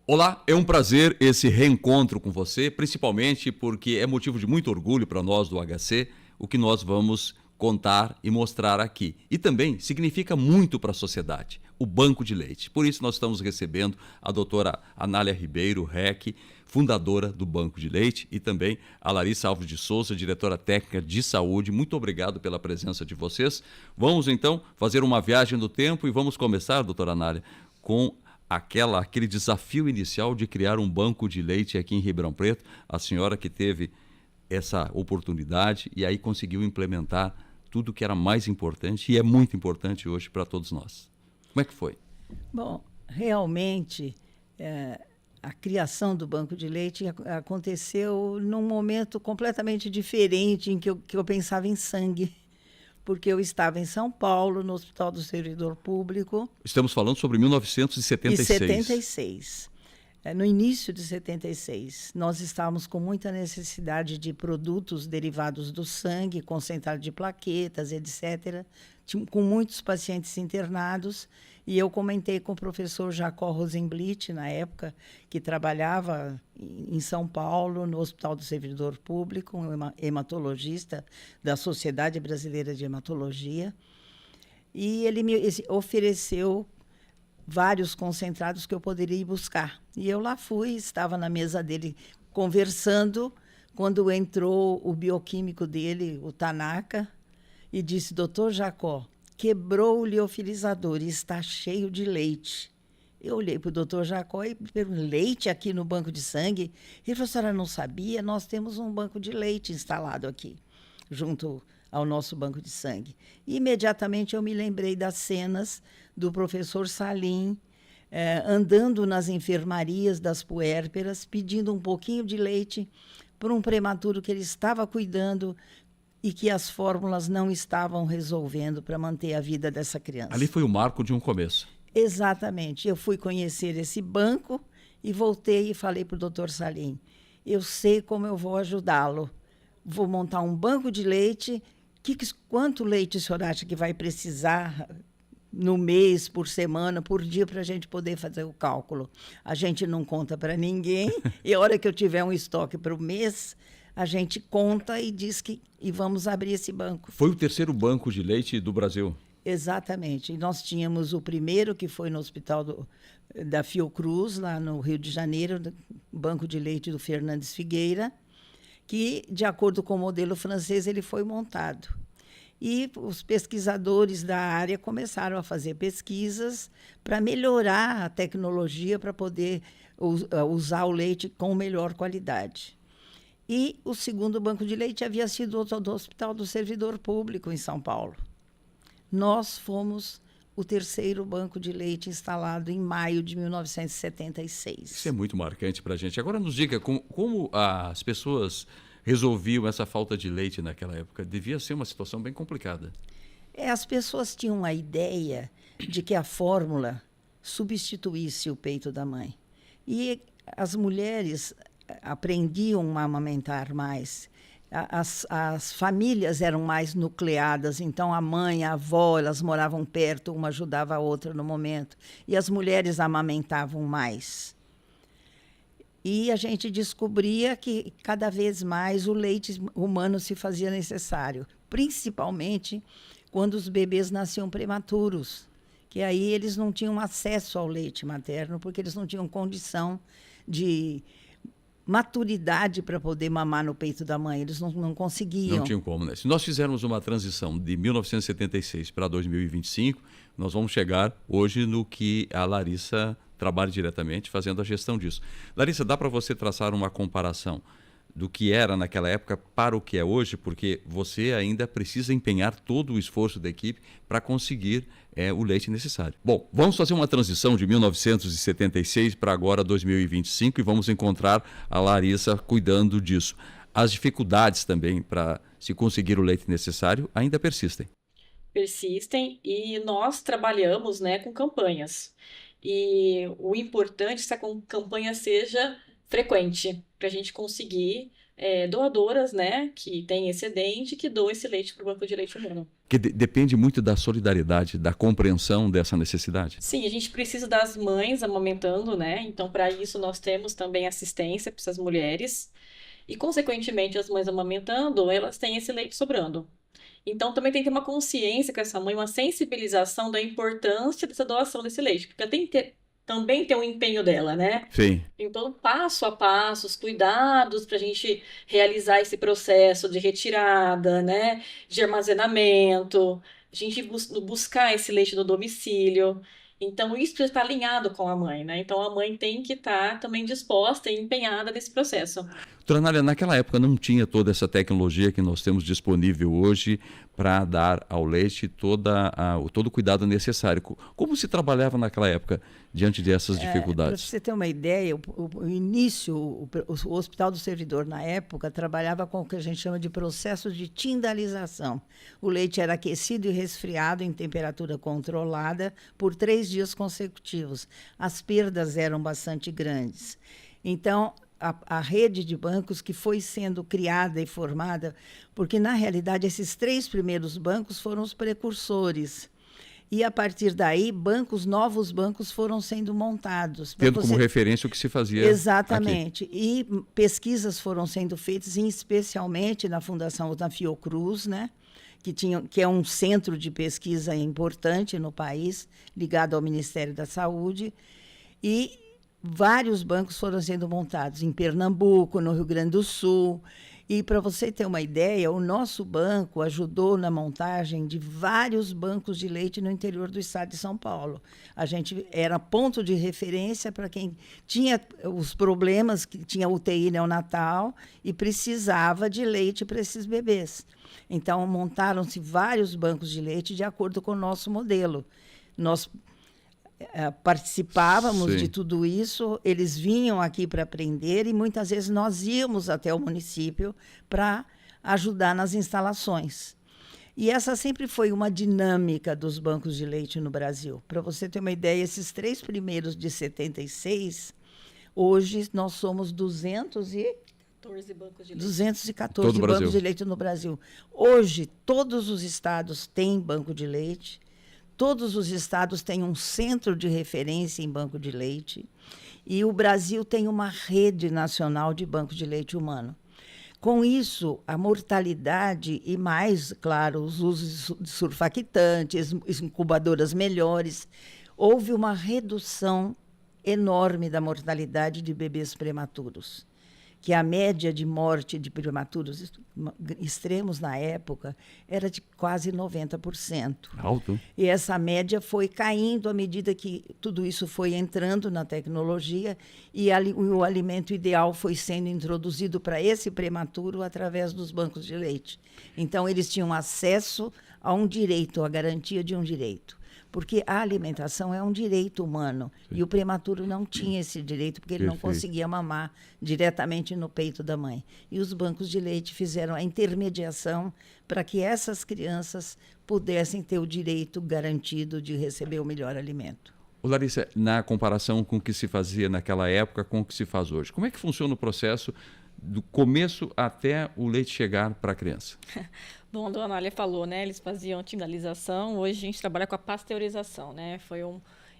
Olá, é um prazer esse reencontro com você, principalmente porque é motivo de muito orgulho para nós do HC o que nós vamos contar e mostrar aqui. E também significa muito para a sociedade, o Banco de Leite. Por isso nós estamos recebendo a doutora Anália Ribeiro, REC, fundadora do Banco de Leite, e também a Larissa Alves de Souza, diretora técnica de saúde. Muito obrigado pela presença de vocês. Vamos então fazer uma viagem no tempo e vamos começar, doutora Anália, com aquele desafio inicial de criar um banco de leite aqui em Ribeirão Preto. A senhora que teve essa oportunidade e aí conseguiu implementar tudo que era mais importante e é muito importante hoje para todos nós. Como é que foi? Bom, realmente a criação do banco de leite aconteceu num momento completamente diferente em que eu pensava em sangue. Porque eu estava em São Paulo, no Hospital do Servidor Público. Estamos falando sobre 1976. Em 76. No início de 76, nós estávamos com muita necessidade de produtos derivados do sangue, concentrado de plaquetas, etc., com muitos pacientes internados, e eu comentei com o professor Jacó Rosenblit, na época, que trabalhava em São Paulo, no Hospital do Servidor Público, um hematologista da Sociedade Brasileira de Hematologia, e ele me ofereceu vários concentrados que eu poderia ir buscar. E eu lá fui, estava na mesa dele conversando, quando entrou o bioquímico dele, o Tanaka, e disse: doutor Jacó, quebrou o liofilizador e está cheio de leite. Eu olhei para o doutor Jacó e perguntei: leite aqui no banco de sangue? Ele falou: a senhora não sabia? Nós temos um banco de leite instalado aqui, junto ao nosso banco de sangue. E imediatamente eu me lembrei das cenas do professor Salim, andando nas enfermarias das puérperas, pedindo um pouquinho de leite para um prematuro que ele estava cuidando e que as fórmulas não estavam resolvendo para manter a vida dessa criança. Ali foi o marco de um começo. Exatamente. Eu fui conhecer esse banco e voltei e falei para o doutor Salim: eu sei como eu vou ajudá-lo. Vou montar um banco de leite. Quanto leite o senhor acha que vai precisar no mês, por semana, por dia, para a gente poder fazer o cálculo? A gente não conta para ninguém, e a hora que eu tiver um estoque para o mês, a gente conta e diz e vamos abrir esse banco. Foi o terceiro banco de leite do Brasil? Exatamente. E nós tínhamos o primeiro, que foi no hospital da Fiocruz, lá no Rio de Janeiro, banco de leite do Fernandes Figueira, que, de acordo com o modelo francês, ele foi montado. E os pesquisadores da área começaram a fazer pesquisas para melhorar a tecnologia para poder usar o leite com melhor qualidade. E o segundo banco de leite havia sido do Hospital do Servidor Público, em São Paulo. Nós fomos o terceiro banco de leite instalado em maio de 1976. Isso é muito marcante para a gente. Agora nos diga como as pessoas resolviam essa falta de leite naquela época. Devia ser uma situação bem complicada. As pessoas tinham a ideia de que a fórmula substituísse o peito da mãe. E as mulheres aprendiam a amamentar mais. As famílias eram mais nucleadas, então a mãe, a avó, elas moravam perto, uma ajudava a outra no momento. E as mulheres amamentavam mais. E a gente descobria que cada vez mais o leite humano se fazia necessário, principalmente quando os bebês nasciam prematuros, que aí eles não tinham acesso ao leite materno, porque eles não tinham condição de maturidade para poder mamar no peito da mãe, eles não conseguiam. Não tinham como, né? Se nós fizermos uma transição de 1976 para 2025, nós vamos chegar hoje no que a Larissa trabalha diretamente fazendo a gestão disso. Larissa, dá para você traçar uma comparação do que era naquela época para o que é hoje, porque você ainda precisa empenhar todo o esforço da equipe para conseguir o leite necessário. Bom, vamos fazer uma transição de 1976 para agora 2025 e vamos encontrar a Larissa cuidando disso. As dificuldades também para se conseguir o leite necessário ainda persistem. Persistem e nós trabalhamos, com campanhas. E o importante é que essa campanha seja frequente, para a gente conseguir doadoras, que têm excedente, que doam esse leite para o banco de leite humano. Porque depende muito da solidariedade, da compreensão dessa necessidade. Sim, a gente precisa das mães amamentando, né? Então, para isso, nós temos também assistência para essas mulheres. E, consequentemente, as mães amamentando, elas têm esse leite sobrando. Então, também tem que ter uma consciência com essa mãe, uma sensibilização da importância dessa doação desse leite, porque também tem um empenho dela, né? Sim. Então, passo a passo, os cuidados para a gente realizar esse processo de retirada, né? De armazenamento, a gente buscar esse leite no domicílio. Então, isso precisa estar alinhado com a mãe, né? Então, a mãe tem que estar também disposta e empenhada nesse processo. Doutora Anália, naquela época não tinha toda essa tecnologia que nós temos disponível hoje para dar ao leite todo o cuidado necessário. Como se trabalhava naquela época diante dessas Para dificuldades? você ter uma ideia, o início, o Hospital do Servidor, na época, trabalhava com o que a gente chama de processo de tindalização. O leite era aquecido e resfriado em temperatura controlada por 3 dias consecutivos. As perdas eram bastante grandes. Então, a rede de bancos que foi sendo criada e formada, porque, na realidade, esses 3 primeiros bancos foram os precursores. E, a partir daí, novos bancos foram sendo montados. Tendo como referência o que se fazia. Exatamente. Aqui. E pesquisas foram sendo feitas, especialmente na Fundação da Fiocruz, né? Que é um centro de pesquisa importante no país, ligado ao Ministério da Saúde. E vários bancos foram sendo montados em Pernambuco, no Rio Grande do Sul. E, para você ter uma ideia, o nosso banco ajudou na montagem de vários bancos de leite no interior do estado de São Paulo. A gente era ponto de referência para quem tinha os problemas, que tinha UTI neonatal e precisava de leite para esses bebês. Então, montaram-se vários bancos de leite de acordo com o nosso modelo. Nós participávamos de tudo isso, eles vinham aqui para aprender e muitas vezes nós íamos até o município para ajudar nas instalações. E essa sempre foi uma dinâmica dos bancos de leite no Brasil. Para você ter uma ideia, esses 3 primeiros de 76, hoje nós somos 214 bancos de leite no Brasil. Hoje, todos os estados têm banco de leite. Todos os estados têm um centro de referência em banco de leite e o Brasil tem uma rede nacional de banco de leite humano. Com isso, a mortalidade e mais, claro, os usos de surfactantes, incubadoras melhores, houve uma redução enorme da mortalidade de bebês prematuros, que a média de morte de prematuros extremos na época era de quase 90%. Alto. E essa média foi caindo à medida que tudo isso foi entrando na tecnologia e o alimento ideal foi sendo introduzido para esse prematuro através dos bancos de leite. Então, eles tinham acesso a um direito, a garantia de um direito. Porque a alimentação é um direito humano. Sim. E o prematuro não tinha esse direito, porque ele não conseguia mamar diretamente no peito da mãe. E os bancos de leite fizeram a intermediação para que essas crianças pudessem ter o direito garantido de receber o melhor alimento. Ô Larissa, na comparação com o que se fazia naquela época com o que se faz hoje, como é que funciona o processo do começo até o leite chegar para a criança? Bom, a dona Anália falou, né? Eles faziam tindalização, hoje a gente trabalha com a pasteurização, né?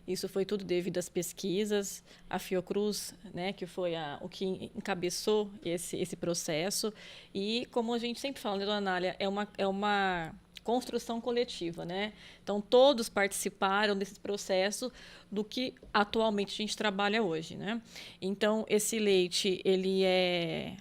Isso foi tudo devido às pesquisas, a Fiocruz, né, que foi o que encabeçou esse processo. E, como a gente sempre fala, né, dona Anália, é uma construção coletiva, né? Então, todos participaram desse processo do que atualmente a gente trabalha hoje, né? Então, esse leite,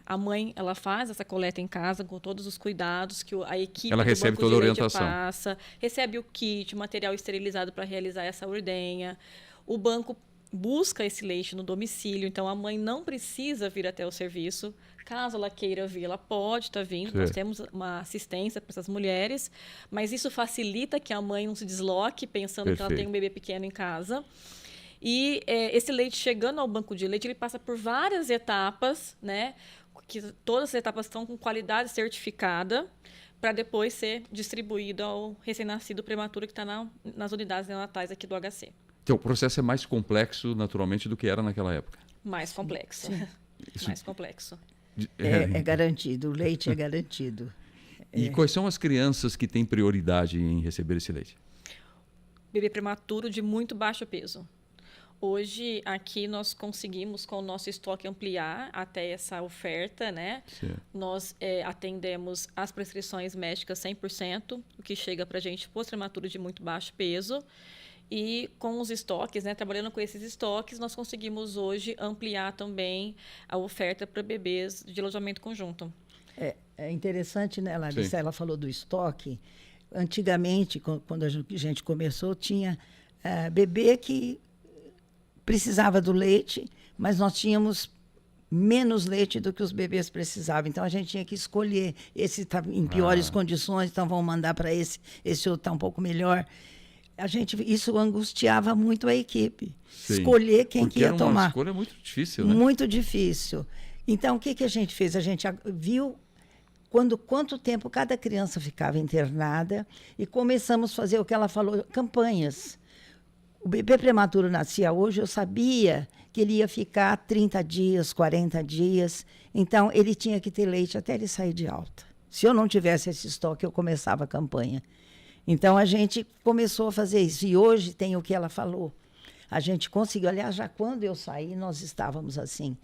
a mãe, ela faz essa coleta em casa com todos os cuidados que a equipe ela do recebe banco toda de a leite orientação. passa, recebe o kit, material esterilizado para realizar essa ordenha. O banco busca esse leite no domicílio, então a mãe não precisa vir até o serviço. Caso ela queira vir, ela pode estar vindo. Sim. Nós temos uma assistência para essas mulheres, mas isso facilita que a mãe não se desloque pensando Perfeito. Que ela tem um bebê pequeno em casa. E esse leite chegando ao banco de leite, ele passa por várias etapas, né? Que todas as etapas estão com qualidade certificada para depois ser distribuído ao recém-nascido prematuro que está nas unidades neonatais aqui do HC. Então, o processo é mais complexo, naturalmente, do que era naquela época. Mais complexo. Mais complexo. É garantido, o leite é garantido. E quais são as crianças que têm prioridade em receber esse leite? Bebê prematuro de muito baixo peso. Hoje, aqui, nós conseguimos, com o nosso estoque, ampliar até essa oferta, né? Certo. Nós atendemos as prescrições médicas 100%, o que chega para a gente pós-prematuro de muito baixo peso. E com os estoques, né, trabalhando com esses estoques, nós conseguimos hoje ampliar também a oferta para bebês de alojamento conjunto. É interessante, né, Larissa? Sim. Ela falou do estoque. Antigamente, quando a gente começou, tinha bebê que precisava do leite, mas nós tínhamos menos leite do que os bebês precisavam. Então, a gente tinha que escolher. Esse está em piores condições, então vamos mandar para esse outro está um pouco melhor. Isso angustiava muito a equipe. Sim. Escolher quem Porque que ia era tomar. uma escolha muito difícil, né? Muito difícil. Então, o que a gente fez? A gente viu quanto tempo cada criança ficava internada e começamos a fazer o que ela falou, campanhas. O bebê prematuro nascia hoje, eu sabia que ele ia ficar 30 dias, 40 dias. Então, ele tinha que ter leite até ele sair de alta. Se eu não tivesse esse estoque, eu começava a campanha. Então, a gente começou a fazer isso. E hoje tem o que ela falou. A gente conseguiu. Aliás, já quando eu saí, nós estávamos assim.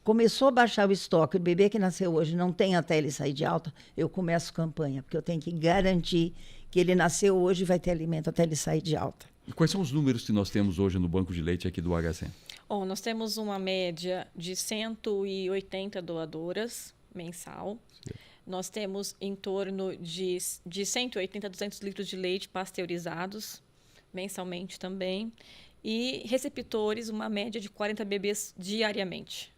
Começou a baixar o estoque. O bebê que nasceu hoje não tem até ele sair de alta, eu começo campanha, porque eu tenho que garantir que ele nasceu hoje e vai ter alimento até ele sair de alta. E quais são os números que nós temos hoje no banco de leite aqui do HC? Bom, nós temos uma média de 180 doadoras mensal. Sim. Nós temos em torno de 180 a 200 litros de leite pasteurizados mensalmente também. E receptores, uma média de 40 bebês diariamente.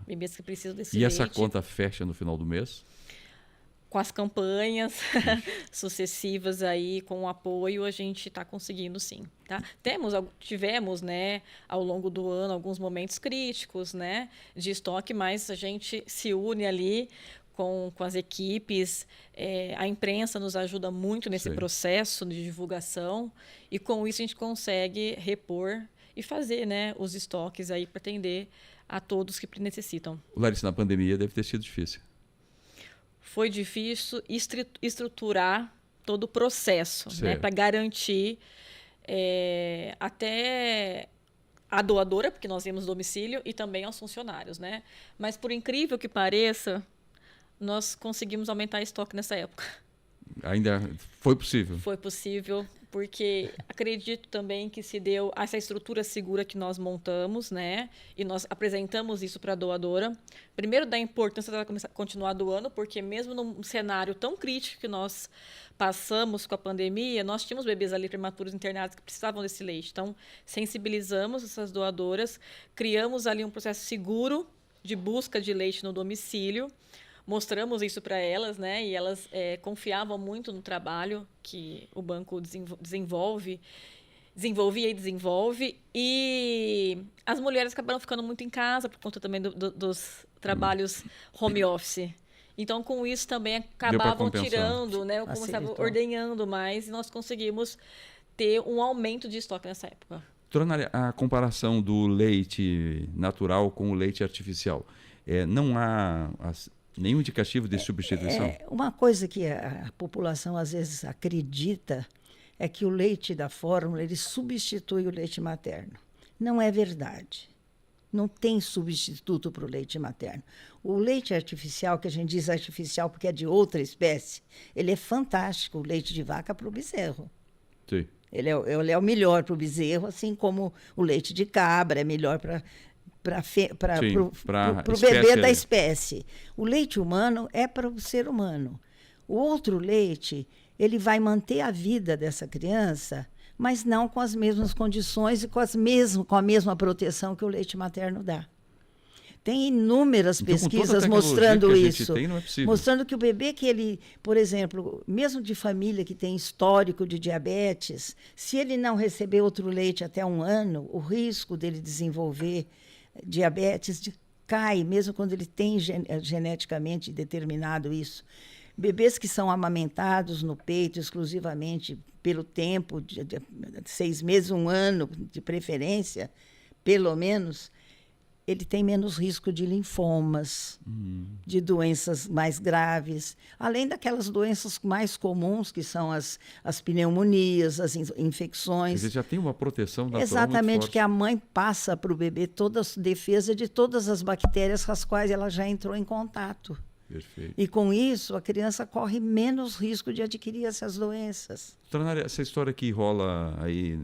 Bebês que precisam desse leite. E essa conta fecha no final do mês? Com as campanhas sucessivas aí, com o apoio, a gente está conseguindo sim. Tá? Tivemos, né, ao longo do ano, alguns momentos críticos, né, de estoque, mas a gente se une ali com as equipes. A imprensa nos ajuda muito nesse processo de divulgação e com isso a gente consegue repor e fazer, né, os estoques aí para atender a todos que necessitam. Larissa, na pandemia deve ter sido difícil. Foi difícil estruturar todo o processo, né, para garantir até a doadora, porque nós íamos domicílio, e também aos funcionários, né? Mas, por incrível que pareça, nós conseguimos aumentar o estoque nessa época. Ainda foi possível? Foi possível, porque acredito também que se deu essa estrutura segura que nós montamos, né? E nós apresentamos isso para a doadora. Primeiro, da importância dela continuar doando, porque mesmo num cenário tão crítico que nós passamos com a pandemia, nós tínhamos bebês ali prematuros internados que precisavam desse leite. Então, sensibilizamos essas doadoras, criamos ali um processo seguro de busca de leite no domicílio. Mostramos isso para elas, né? E elas confiavam muito no trabalho que o banco desenvolvia e desenvolve. E as mulheres acabaram ficando muito em casa por conta também dos trabalhos home office. Então, com isso também acabavam tirando, né? Começavam ordenhando mais e nós conseguimos ter um aumento de estoque nessa época. Doutora Nália, a comparação do leite natural com o leite artificial, não há nenhum indicativo de substituição? Uma coisa que a população às vezes acredita é que o leite da fórmula ele substitui o leite materno. Não é verdade. Não tem substituto para o leite materno. O leite artificial, que a gente diz artificial porque é de outra espécie, ele é fantástico, o leite de vaca para o bezerro. Sim. Ele é o melhor para o bezerro, assim como o leite de cabra é melhor para o bebê da espécie. O leite humano é para o ser humano. O outro leite, ele vai manter a vida dessa criança, mas não com as mesmas condições e com a mesma proteção que o leite materno dá. Tem inúmeras pesquisas mostrando isso. Tem, não é possível. Mostrando que o bebê que ele, por exemplo, mesmo de família que tem histórico de diabetes, se ele não receber outro leite até 1 ano, o risco dele desenvolver diabetes cai, mesmo quando ele tem geneticamente determinado isso. Bebês que são amamentados no peito exclusivamente pelo tempo, de 6 meses, 1 ano, de preferência, pelo menos, ele tem menos risco de linfomas, de doenças mais graves, além daquelas doenças mais comuns, que são as pneumonias, as infecções. Quer dizer, já tem uma proteção natural Exatamente, muito forte. que a mãe passa para o bebê toda a defesa de todas as bactérias com as quais ela já entrou em contato. Perfeito. E com isso, a criança corre menos risco de adquirir essas doenças. Doutora Nália, essa história que rola aí,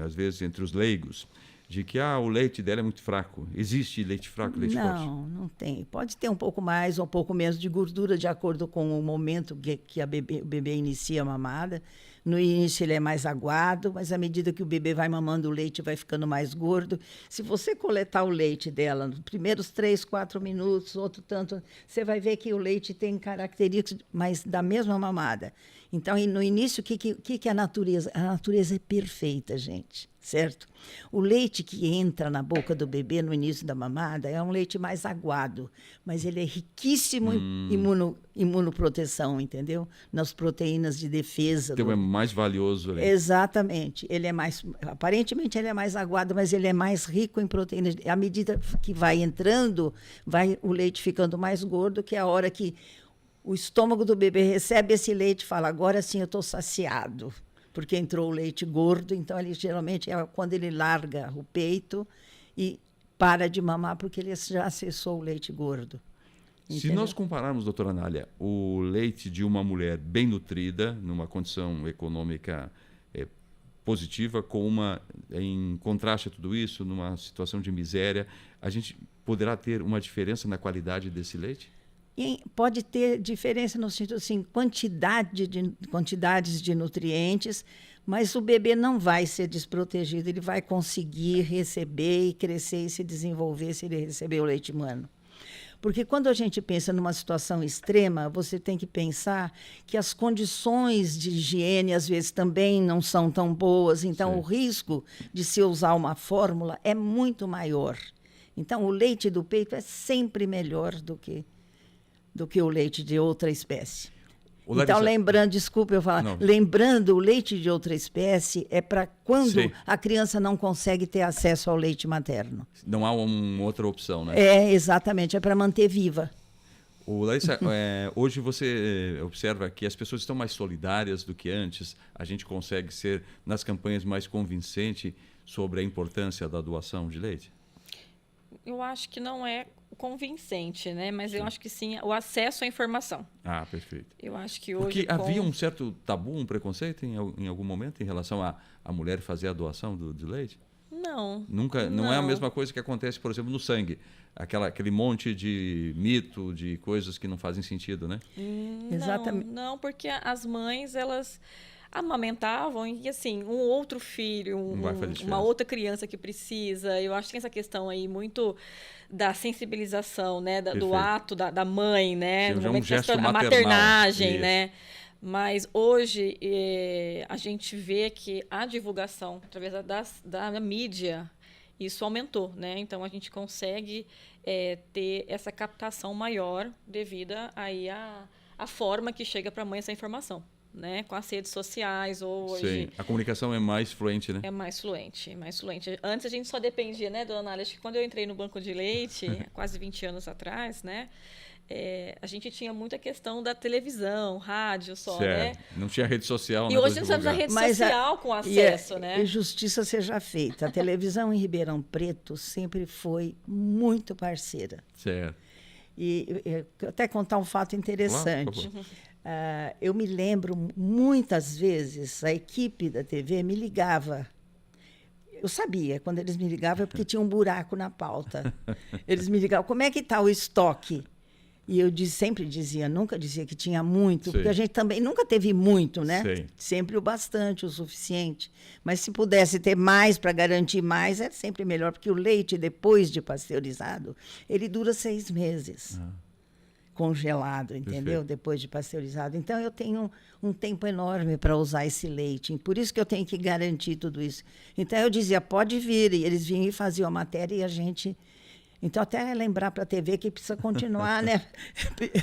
às vezes, entre os leigos, de que o leite dela é muito fraco. Existe leite fraco, leite forte? Não tem. Pode ter um pouco mais ou um pouco menos de gordura, de acordo com o momento que o bebê inicia a mamada. No início ele é mais aguado, mas à medida que o bebê vai mamando o leite, vai ficando mais gordo. Se você coletar o leite dela nos primeiros 3, 4 minutos, outro tanto, você vai ver que o leite tem características, mas da mesma mamada. Então, no início, o que é a natureza? A natureza é perfeita, gente, certo? O leite que entra na boca do bebê no início da mamada é um leite mais aguado, mas ele é riquíssimo em imunoproteção, entendeu? Nas proteínas de defesa. Então é mais valioso. Né? Exatamente. Aparentemente ele é mais aguado, mas ele é mais rico em proteínas. À medida que vai entrando, vai o leite ficando mais gordo, que é a hora que o estômago do bebê recebe esse leite e fala, agora sim eu estou saciado, porque entrou o leite gordo. Então, ele geralmente é quando ele larga o peito e para de mamar, porque ele já acessou o leite gordo. Entendeu? Se nós compararmos, doutora Nália, o leite de uma mulher bem nutrida, numa condição econômica positiva, em contraste a tudo isso, numa situação de miséria, a gente poderá ter uma diferença na qualidade desse leite? Pode ter diferença no sentido assim, quantidades de nutrientes, mas o bebê não vai ser desprotegido, ele vai conseguir receber e crescer e se desenvolver se ele receber o leite humano. Porque quando a gente pensa numa situação extrema, você tem que pensar que as condições de higiene, às vezes, também não são tão boas. Então, o risco de se usar uma fórmula é muito maior. Então, o leite do peito é sempre melhor do que o leite de outra espécie. Então, lembrando, desculpe eu falar, lembrando, o leite de outra espécie é para quando a criança não consegue ter acesso ao leite materno. Não há outra opção, né? Exatamente, é para manter viva. Larissa, hoje você observa que as pessoas estão mais solidárias do que antes. A gente consegue ser, nas campanhas, mais convincente sobre a importância da doação de leite? Eu acho que não é convincente, né? Mas eu acho que sim, o acesso à informação. Perfeito. Eu acho que hoje... Porque havia um certo tabu, um preconceito em algum momento em relação a mulher fazer a doação de leite? Não. Não é a mesma coisa que acontece, por exemplo, no sangue. Aquele monte de mito, de coisas que não fazem sentido, né? Exatamente. Não, porque as mães, elas amamentavam e, assim, um outro filho, uma outra criança que precisa. Eu acho que tem essa questão aí muito da sensibilização, né? Do ato da mãe, né? No momento gesto da maternagem, né? Mas hoje a gente vê que a divulgação, através da mídia, isso aumentou, né? Então, a gente consegue ter essa captação maior devido aí à forma que chega para a mãe essa informação. Né? Com as redes sociais hoje. Sim, a comunicação é mais fluente, né? É mais fluente. Antes a gente só dependia, né, dona Nália? Acho que quando eu entrei no banco de leite, quase 20 anos atrás, né? A gente tinha muita questão da televisão, rádio só, né? Não tinha rede social. E hoje nós temos a rede social com acesso, né? E justiça seja feita. A televisão em Ribeirão Preto sempre foi muito parceira. Certo. E até contar um fato interessante. Claro, eu me lembro, muitas vezes, a equipe da TV me ligava. Eu sabia, quando eles me ligavam, é porque tinha um buraco na pauta. Eles me ligavam, como é que está o estoque? E eu sempre dizia, nunca dizia que tinha muito, porque a gente também nunca teve muito, né? Sim. Sempre o bastante, o suficiente. Mas se pudesse ter mais para garantir mais, é sempre melhor, porque o leite, depois de pasteurizado, ele dura 6 meses. Congelado, entendeu? Perfeito. Depois de pasteurizado. Então, eu tenho um tempo enorme para usar esse leite. Por isso que eu tenho que garantir tudo isso. Então, eu dizia, pode vir. E eles vinham e faziam a matéria e a gente... Então, até lembrar para a TV que precisa continuar, né?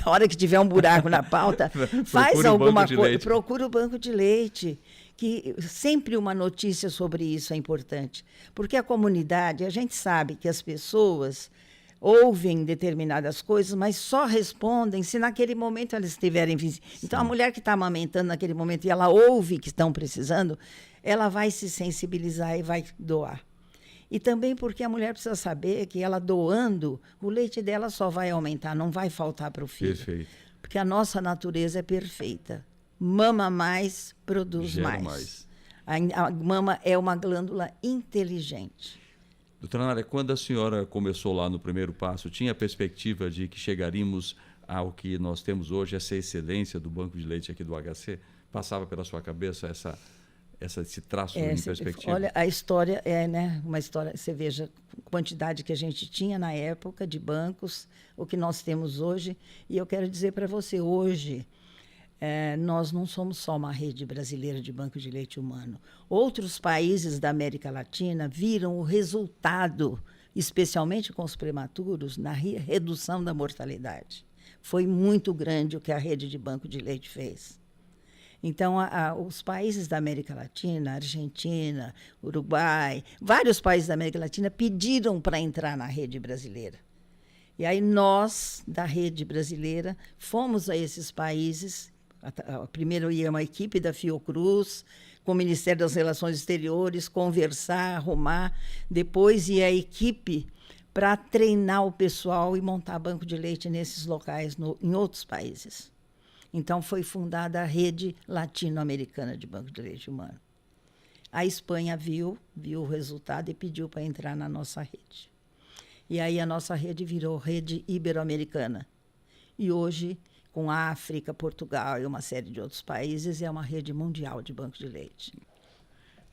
A hora que tiver um buraco na pauta, faz alguma coisa. Procura o banco de leite, que sempre uma notícia sobre isso é importante. Porque a comunidade, a gente sabe que as pessoas ouvem determinadas coisas, mas só respondem se naquele momento elas estiverem visíveis. Então, a mulher que está amamentando naquele momento e ela ouve que estão precisando, ela vai se sensibilizar e vai doar. E também porque a mulher precisa saber que ela doando, o leite dela só vai aumentar, não vai faltar para o filho. Perfeito. Porque a nossa natureza é perfeita. Mama mais, produz Gera mais. A mama é uma glândula inteligente. Doutora Nália, quando a senhora começou lá no primeiro passo, tinha a perspectiva de que chegaríamos ao que nós temos hoje, essa excelência do banco de leite aqui do HC? Passava pela sua cabeça esse traço em perspectiva? Olha, a história é, né, uma história, você veja a quantidade que a gente tinha na época de bancos, o que nós temos hoje. E eu quero dizer para você, hoje, nós não somos só uma rede brasileira de banco de leite humano. Outros países da América Latina viram o resultado, especialmente com os prematuros, na redução da mortalidade. Foi muito grande o que a rede de banco de leite fez. Então, os países da América Latina, Argentina, Uruguai, vários países da América Latina pediram para entrar na rede brasileira. E aí nós, da rede brasileira, fomos a esses países. Primeiro ia uma equipe da Fiocruz, com o Ministério das Relações Exteriores, conversar, arrumar. Depois ia a equipe para treinar o pessoal e montar banco de leite nesses locais, em outros países. Então, foi fundada a Rede Latino-Americana de Banco de Leite Humano. A Espanha viu o resultado e pediu para entrar na nossa rede. E aí a nossa rede virou Rede Ibero-Americana. E hoje, com a África, Portugal e uma série de outros países, é uma rede mundial de banco de leite.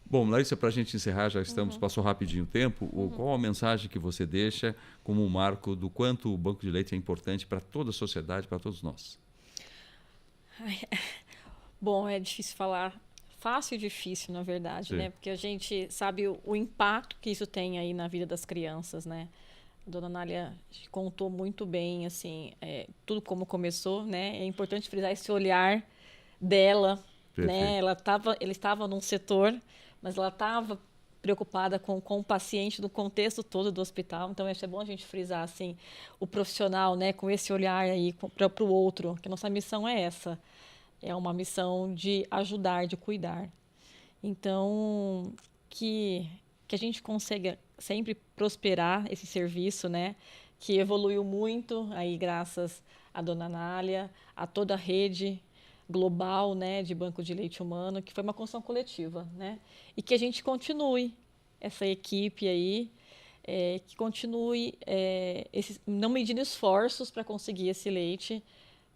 Bom, Larissa, para a gente encerrar, já estamos, passou rapidinho o tempo, qual a mensagem que você deixa como um marco do quanto o banco de leite é importante para toda a sociedade, para todos nós? Bom, é difícil falar. Fácil e difícil, na verdade, né? Porque a gente sabe o impacto que isso tem aí na vida das crianças, né? A dona Nália contou muito bem, assim, tudo como começou, né? É importante frisar esse olhar dela, né? Ela estava num setor, mas ela estava preocupada com o paciente no contexto todo do hospital. Então, acho que é bom a gente frisar, assim, o profissional, né? Com esse olhar aí para o outro, que a nossa missão é essa. É uma missão de ajudar, de cuidar. Então, que a gente consiga sempre prosperar esse serviço, né? Que evoluiu muito aí graças à dona Nália, a toda a rede global, né, de banco de leite humano, que foi uma construção coletiva, né? E que a gente continue essa equipe aí, que continue não medindo esforços para conseguir esse leite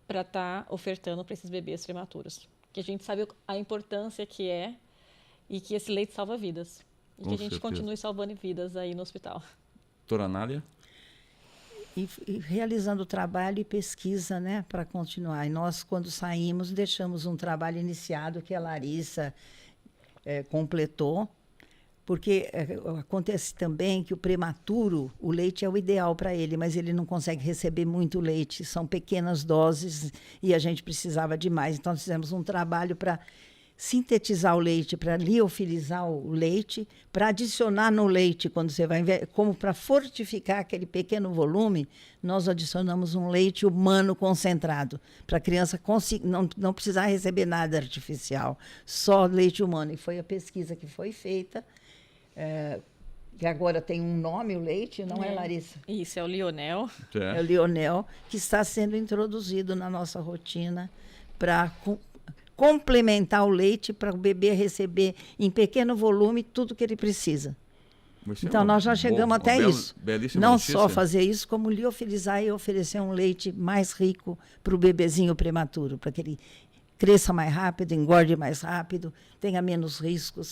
para estar ofertando para esses bebês prematuros. Que a gente sabe a importância que é e que esse leite salva vidas. E que a gente continue salvando vidas aí no hospital. Doutora Nália? E realizando trabalho e pesquisa, né, para continuar. E nós, quando saímos, deixamos um trabalho iniciado que a Larissa completou, porque acontece também que o prematuro, o leite é o ideal para ele, mas ele não consegue receber muito leite, são pequenas doses e a gente precisava de mais. Então, nós fizemos um trabalho para sintetizar o leite, para liofilizar o leite, para adicionar no leite, quando você vai ver, como para fortificar aquele pequeno volume, nós adicionamos um leite humano concentrado, para a criança não precisar receber nada artificial, só leite humano. E foi a pesquisa que foi feita, que agora tem um nome, o leite, não é, Larissa? Isso, é o Lionel. É o Lionel, que está sendo introduzido na nossa rotina para complementar o leite para o bebê receber em pequeno volume tudo que ele precisa. Então, nós já chegamos até isso. Não notícia. Só fazer isso, como liofilizar e oferecer um leite mais rico para o bebezinho prematuro, para que ele cresça mais rápido, engorde mais rápido, tenha menos riscos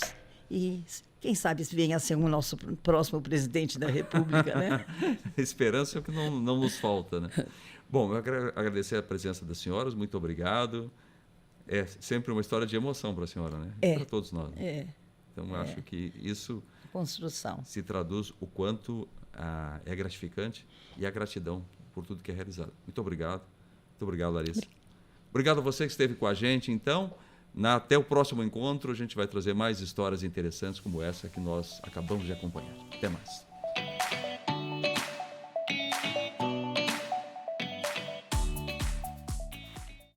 e, quem sabe, venha a ser o nosso próximo presidente da República, né? Esperança é o que não nos falta, né? Bom, eu quero agradecer a presença das senhoras, muito obrigado. É sempre uma história de emoção para a senhora, né? Para todos nós. Né? Então, acho que isso se traduz o quanto é gratificante e a gratidão por tudo que é realizado. Muito obrigado. Muito obrigado, Larissa. Obrigado a você que esteve com a gente, então. Até o próximo encontro, a gente vai trazer mais histórias interessantes como essa que nós acabamos de acompanhar. Até mais.